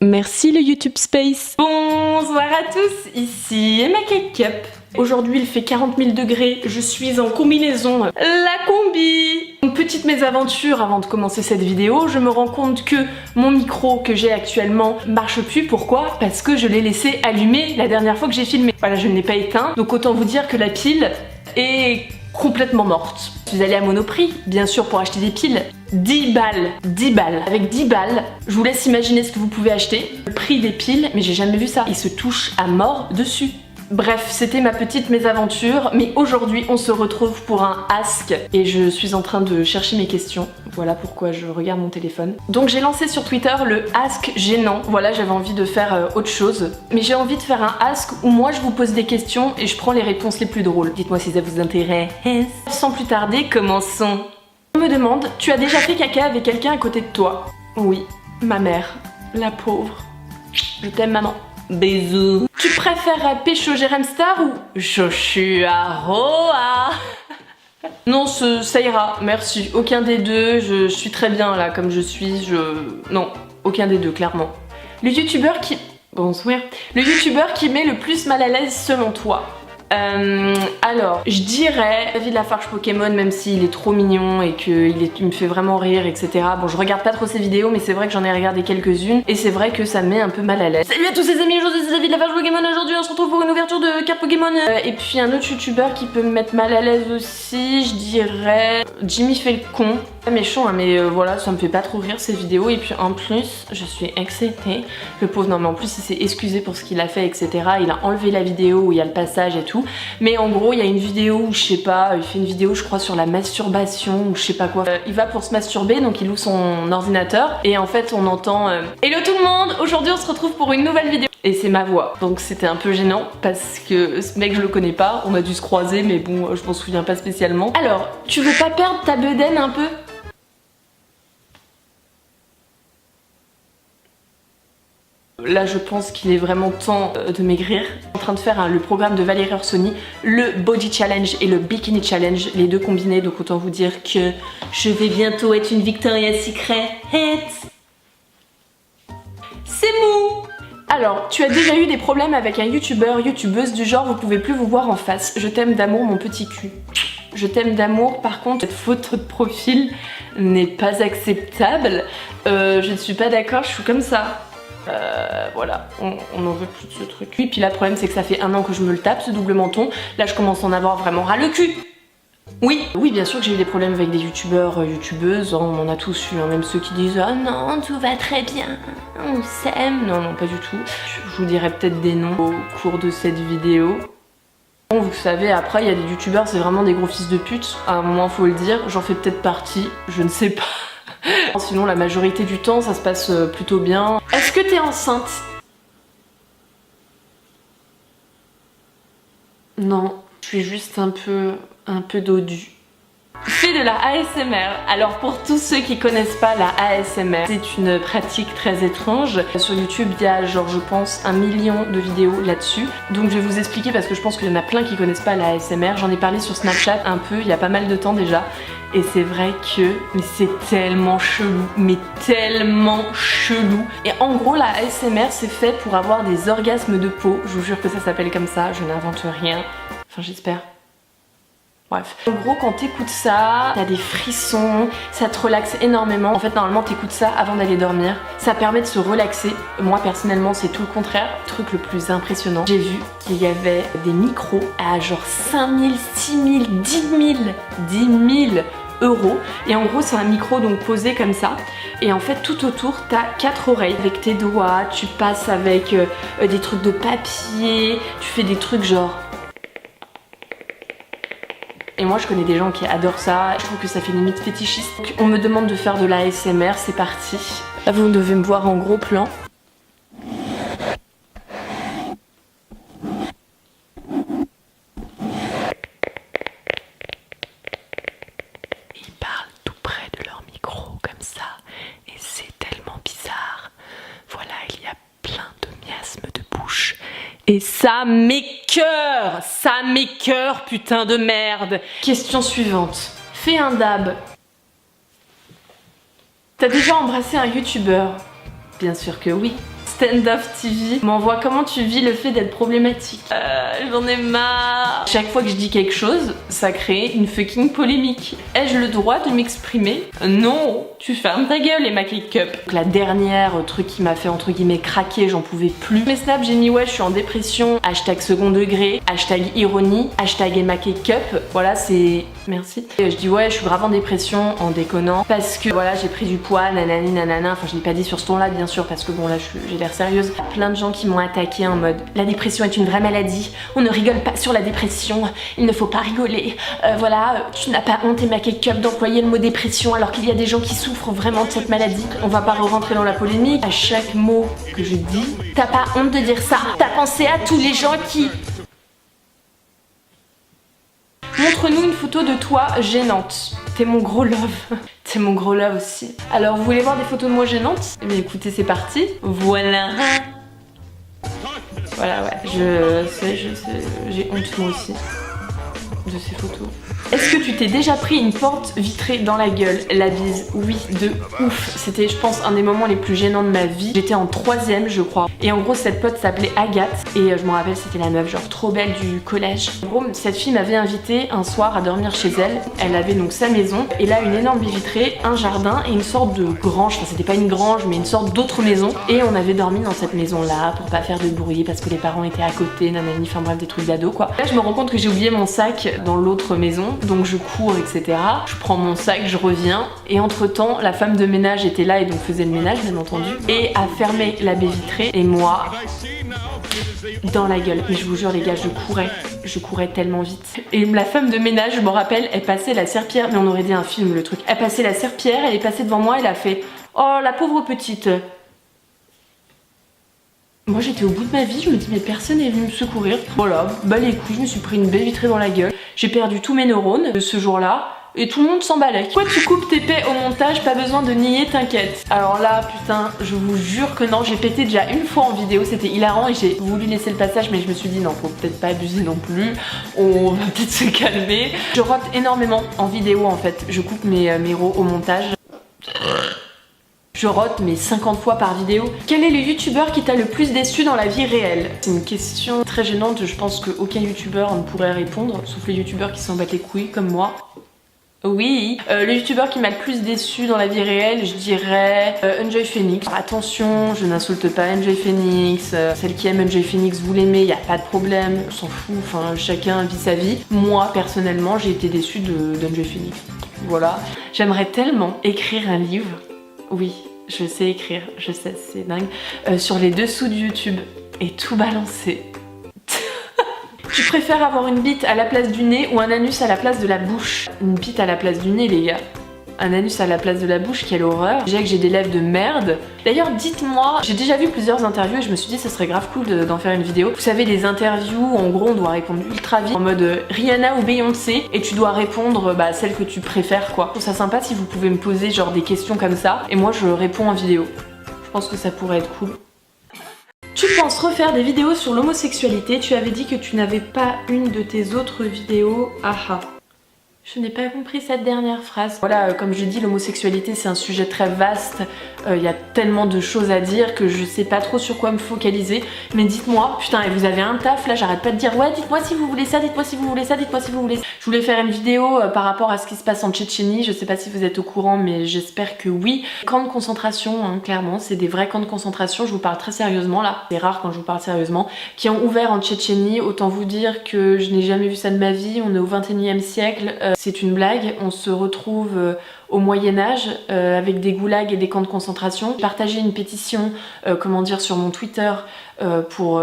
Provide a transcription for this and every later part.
Merci le YouTube Space. Bonsoir à tous, ici Emma Cake Cup. Aujourd'hui il fait 40 000 degrés, je suis en combinaison, la combi. Une petite mésaventure avant de commencer cette vidéo, je me rends compte que mon micro que j'ai actuellement marche plus. Pourquoi? Parce que je l'ai laissé allumé la dernière fois que j'ai filmé. Voilà, je ne l'ai pas éteint, donc autant vous dire que la pile est complètement morte. Je suis allée à Monoprix, bien sûr, pour acheter des piles. 10 balles, 10 balles. Avec 10 balles, je vous laisse imaginer ce que vous pouvez acheter. Le prix des piles, mais j'ai jamais vu ça. Ils se touchent à mort dessus. Bref, c'était ma petite mésaventure, mais aujourd'hui on se retrouve pour un ask et je suis en train de chercher mes questions. Voilà pourquoi je regarde mon téléphone. Donc j'ai lancé sur Twitter le ask gênant. Voilà, j'avais envie de faire autre chose. Mais j'ai envie de faire un ask où moi je vous pose des questions et je prends les réponses les plus drôles. Dites-moi si ça vous intéresse. Sans plus tarder, commençons. On me demande, tu as déjà fait caca avec quelqu'un à côté de toi? Oui, ma mère, la pauvre. Je t'aime maman. Bisous. Tu préfères pécho Jérém Star ou Joshua Roa? Non, ça ira, merci. Aucun des deux, je suis très bien là comme je suis, Non, aucun des deux, clairement. Le youtubeur qui... Bonsoir. Le youtubeur qui met le plus mal à l'aise selon toi? Alors, je dirais David Lafarge Pokémon, même s'il est trop mignon et qu'il me fait vraiment rire, etc. Bon, je regarde pas trop ses vidéos, mais c'est vrai que j'en ai regardé quelques-unes et c'est vrai que ça me met un peu mal à l'aise. Salut à tous les amis, aujourd'hui c'est David Lafarge Pokémon. Aujourd'hui on se retrouve pour une ouverture de carte Pokémon. Et puis un autre youtubeur qui peut me mettre mal à l'aise aussi, je dirais Jimmy fait le con. Pas méchant, hein, mais voilà, ça me fait pas trop rire ces vidéos. Et puis en plus, je suis excitée. Le pauvre, non mais en plus il s'est excusé pour ce qu'il a fait, etc. Il a enlevé la vidéo où il y a le passage et tout. Mais en gros, il y a une vidéo où je sais pas, il fait une vidéo je crois sur la masturbation ou je sais pas quoi. Il va pour se masturber, donc il ouvre son ordinateur et en fait on entend Hello tout le monde, aujourd'hui on se retrouve pour une nouvelle vidéo. Et c'est ma voix, donc c'était un peu gênant parce que ce mec je le connais pas, on a dû se croiser mais bon je m'en souviens pas spécialement. Alors, tu veux pas perdre ta bedaine un peu? Là je pense qu'il est vraiment temps de maigrir. Je suis en train de faire le programme de Valérie Orsoni, le Body Challenge et le Bikini Challenge, les deux combinés, donc autant vous dire que je vais bientôt être une Victoria's Secret. C'est mou. Alors, tu as déjà eu des problèmes avec un youtubeur, youtubeuse du genre vous pouvez plus vous voir en face? Je t'aime d'amour mon petit cul. Je t'aime d'amour, par contre cette photo de profil n'est pas acceptable. Je ne suis pas d'accord, je suis comme ça. Voilà, on en veut plus de ce truc. Et puis là, le problème c'est que ça fait 1 an que je me le tape, ce double menton. Là, je commence à en avoir vraiment ras le cul. Oui, bien sûr que j'ai eu des problèmes avec des youtubeurs, youtubeuses, on en a tous eu, hein, même ceux qui disent « Oh non, tout va très bien, on s'aime ». Non, pas du tout. Je vous dirai peut-être des noms au cours de cette vidéo. Bon, vous savez, après, il y a des youtubeurs, c'est vraiment des gros fils de pute. À un moment, faut le dire, j'en fais peut-être partie, je ne sais pas. Sinon la majorité du temps ça se passe plutôt bien. Est-ce que t'es enceinte? Non, je suis juste un peu dodue. Fais de la ASMR. Alors pour tous ceux qui connaissent pas la ASMR, c'est une pratique très étrange. Sur YouTube il y a genre je pense 1 million de vidéos là-dessus. Donc je vais vous expliquer parce que je pense qu'il y en a plein qui connaissent pas la ASMR. J'en ai parlé sur Snapchat un peu il y a pas mal de temps déjà. Et c'est vrai que c'est tellement chelou, mais tellement chelou. Et en gros la ASMR c'est fait pour avoir des orgasmes de peau. Je vous jure que ça s'appelle comme ça, je n'invente rien. Enfin j'espère. Bref. En gros quand t'écoutes ça, t'as des frissons, ça te relaxe énormément. En fait normalement t'écoutes ça avant d'aller dormir. Ça permet de se relaxer. Moi personnellement c'est tout le contraire. Le truc le plus impressionnant, j'ai vu qu'il y avait des micros à genre 5 000, 6 000, 10 000 euros. Et en gros c'est un micro donc posé comme ça. Et en fait tout autour t'as 4 oreilles avec tes doigts. Tu passes avec des trucs de papier. Tu fais des trucs genre... Et moi je connais des gens qui adorent ça, je trouve que ça fait limite fétichiste. Donc, on me demande de faire de la ASMR, c'est parti. Là vous devez me voir en gros plan. Ils parlent tout près de leur micro comme ça et c'est tellement bizarre. Voilà, il y a plein de miasmes de bouche. Et ça m'écoeure, putain de merde. Question suivante. Fais un dab. T'as déjà embrassé un youtubeur? Bien sûr que oui. stand-off TV m'envoie comment tu vis le fait d'être problématique. J'en ai marre. Chaque fois que je dis quelque chose, ça crée une fucking polémique. Ai-je le droit de m'exprimer? Non, tu fermes ta gueule Emma Cake Cup. Donc la dernière truc qui m'a fait entre guillemets craquer, j'en pouvais plus. Mes snaps, j'ai mis ouais je suis en dépression, hashtag second degré, hashtag ironie, hashtag Emma Cake Cup. Voilà c'est... Merci. Et je dis ouais je suis grave en dépression en déconnant parce que voilà j'ai pris du poids, nanani nanana. Enfin je l'ai pas dit sur ce ton là bien sûr parce que bon là j'ai l'air sérieuse. Plein de gens qui m'ont attaqué en mode la dépression est une vraie maladie, on ne rigole pas sur la dépression, il ne faut pas rigoler. Voilà, tu n'as pas honte Emma Cake Cup d'employer le mot dépression alors qu'il y a des gens qui souffrent vraiment de cette maladie. On va pas rentrer dans la polémique. À chaque mot que je dis, t'as pas honte de dire ça. T'as pensé à tous les gens qui... Montre-nous une photo de toi gênante. T'es mon gros love. T'es mon gros love aussi. Alors vous voulez voir des photos de moi gênantes? Eh bien écoutez c'est parti. Voilà. Voilà ouais, je sais, j'ai honte moi aussi de ces photos. Est-ce que tu t'es déjà pris une porte vitrée dans la gueule? La bise, oui, de ouf. C'était, je pense, un des moments les plus gênants de ma vie. J'étais en 3ème, je crois. Et en gros, cette pote s'appelait Agathe. Et je me rappelle, c'était la meuf, genre trop belle du collège. En gros, cette fille m'avait invitée un soir à dormir chez elle. Elle avait donc sa maison. Et là, une énorme baie vitrée, un jardin et une sorte de grange. Enfin, c'était pas une grange, mais une sorte d'autre maison. Et on avait dormi dans cette maison-là pour pas faire de bruit parce que les parents étaient à côté, nanani, enfin bref, des trucs d'ado, quoi. Là, je me rends compte que j'ai oublié mon sac dans l'autre maison. Donc je cours, etc. Je prends mon sac, je reviens. Et entre temps, la femme de ménage était là et donc faisait le ménage, bien entendu. Et a fermé la baie vitrée. Et moi, dans la gueule. Mais je vous jure, les gars, je courais tellement vite. Et la femme de ménage, je me rappelle, elle passait la serpillière. Mais on aurait dit un film, le truc. Elle passait la serpillière, elle est passée devant moi, elle a fait « Oh, la pauvre petite !» Moi j'étais au bout de ma vie, je me dis mais personne n'est venu me secourir. Voilà, bah les couilles, je me suis pris une baie vitrée dans la gueule. J'ai perdu tous mes neurones de ce jour-là. Et tout le monde s'emballait. Pourquoi tu coupes tes paix au montage? Pas besoin de nier, t'inquiète. Alors là, putain, je vous jure que non, j'ai pété déjà une fois en vidéo, c'était hilarant et j'ai voulu laisser le passage, mais je me suis dit non, faut peut-être pas abuser non plus. On va peut-être se calmer. Je rote énormément en vidéo en fait. Je coupe mes rots au montage. Je rote mais 50 fois par vidéo. Quel est le youtubeur qui t'a le plus déçu dans la vie réelle? C'est une question très gênante, je pense qu'aucun youtubeur ne pourrait répondre, sauf les youtubeurs qui s'en battent les couilles comme moi. Oui, le youtubeur qui m'a le plus déçu dans la vie réelle, je dirais Enjoy Phoenix. Alors, attention, je n'insulte pas Enjoy Phoenix, celle qui aime Enjoy Phoenix, vous l'aimez, y a pas de problème, on s'en fout, enfin chacun vit sa vie. Moi, personnellement, j'ai été déçue d'Enjoy Phoenix. Voilà. J'aimerais tellement écrire un livre, oui, je sais écrire, je sais, c'est dingue, sur les dessous de YouTube et tout balancer. Tu préfères avoir une bite à la place du nez ou un anus à la place de la bouche? Une bite à la place du nez, les gars. Un anus à la place de la bouche, quelle horreur. Déjà que j'ai des lèvres de merde. D'ailleurs, dites-moi, j'ai déjà vu plusieurs interviews et je me suis dit ça serait grave cool d'en faire une vidéo. Vous savez, les interviews, en gros, on doit répondre ultra vite, en mode Rihanna ou Beyoncé, et tu dois répondre celle que tu préfères, quoi. Je trouve ça sympa si vous pouvez me poser genre des questions comme ça, et moi je réponds en vidéo. Je pense que ça pourrait être cool. Tu penses refaire des vidéos sur l'homosexualité? Tu avais dit que tu n'avais pas une de tes autres vidéos. Ah. Je n'ai pas compris cette dernière phrase. Voilà, comme je dis, l'homosexualité c'est un sujet très vaste. Il y a tellement de choses à dire que je sais pas trop sur quoi me focaliser. Mais dites-moi, putain, et vous avez un taf là, j'arrête pas de dire ouais, dites-moi si vous voulez ça, dites-moi si vous voulez ça, dites-moi si vous voulez ça. Je voulais faire une vidéo par rapport à ce qui se passe en Tchétchénie. Je sais pas si vous êtes au courant, mais j'espère que oui. Camps de concentration, hein, clairement, c'est des vrais camps de concentration. Je vous parle très sérieusement là. C'est rare quand je vous parle sérieusement. Qui ont ouvert en Tchétchénie. Autant vous dire que je n'ai jamais vu ça de ma vie. On est au 21e siècle. C'est une blague, on se retrouve au Moyen-Âge avec des goulags et des camps de concentration. J'ai partagé une pétition, sur mon Twitter pour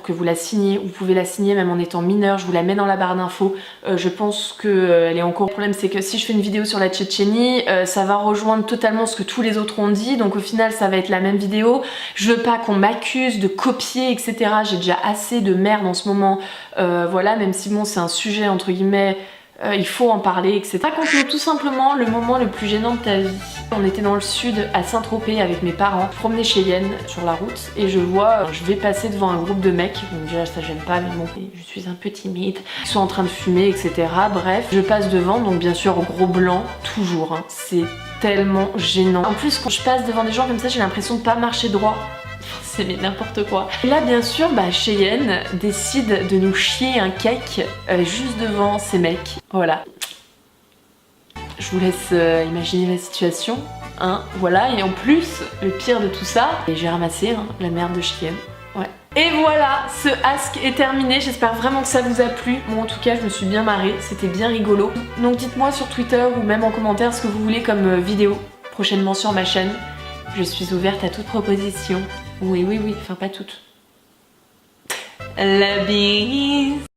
que vous la signiez. Vous pouvez la signer même en étant mineur, je vous la mets dans la barre d'infos. Je pense qu'elle est encore... Le problème c'est que si je fais une vidéo sur la Tchétchénie, ça va rejoindre totalement ce que tous les autres ont dit, donc au final ça va être la même vidéo. Je veux pas qu'on m'accuse de copier, etc. J'ai déjà assez de merde en ce moment. Même si bon c'est un sujet entre guillemets... il faut en parler, etc. Raconte-nous tout simplement le moment le plus gênant de ta vie. On était dans le sud, à Saint-Tropez avec mes parents, promener chez Yen sur la route, et je vois, je vais passer devant un groupe de mecs, vous me direz ça j'aime pas, mais bon, je suis un peu timide, ils sont en train de fumer, etc. Bref, je passe devant, donc bien sûr gros blanc, toujours, hein. C'est tellement gênant. En plus quand je passe devant des gens comme ça, j'ai l'impression de pas marcher droit. C'est n'importe quoi. Et là bien sûr, Cheyenne décide de nous chier un cake juste devant ces mecs. Voilà. Je vous laisse imaginer la situation. Voilà, et en plus, le pire de tout ça, et j'ai ramassé la merde de Cheyenne. Ouais. Et voilà, ce ask est terminé, j'espère vraiment que ça vous a plu. Moi en tout cas, je me suis bien marrée, c'était bien rigolo. Donc dites-moi sur Twitter ou même en commentaire ce que vous voulez comme vidéo prochainement sur ma chaîne. Je suis ouverte à toute proposition. Oui, enfin pas toutes. La bise.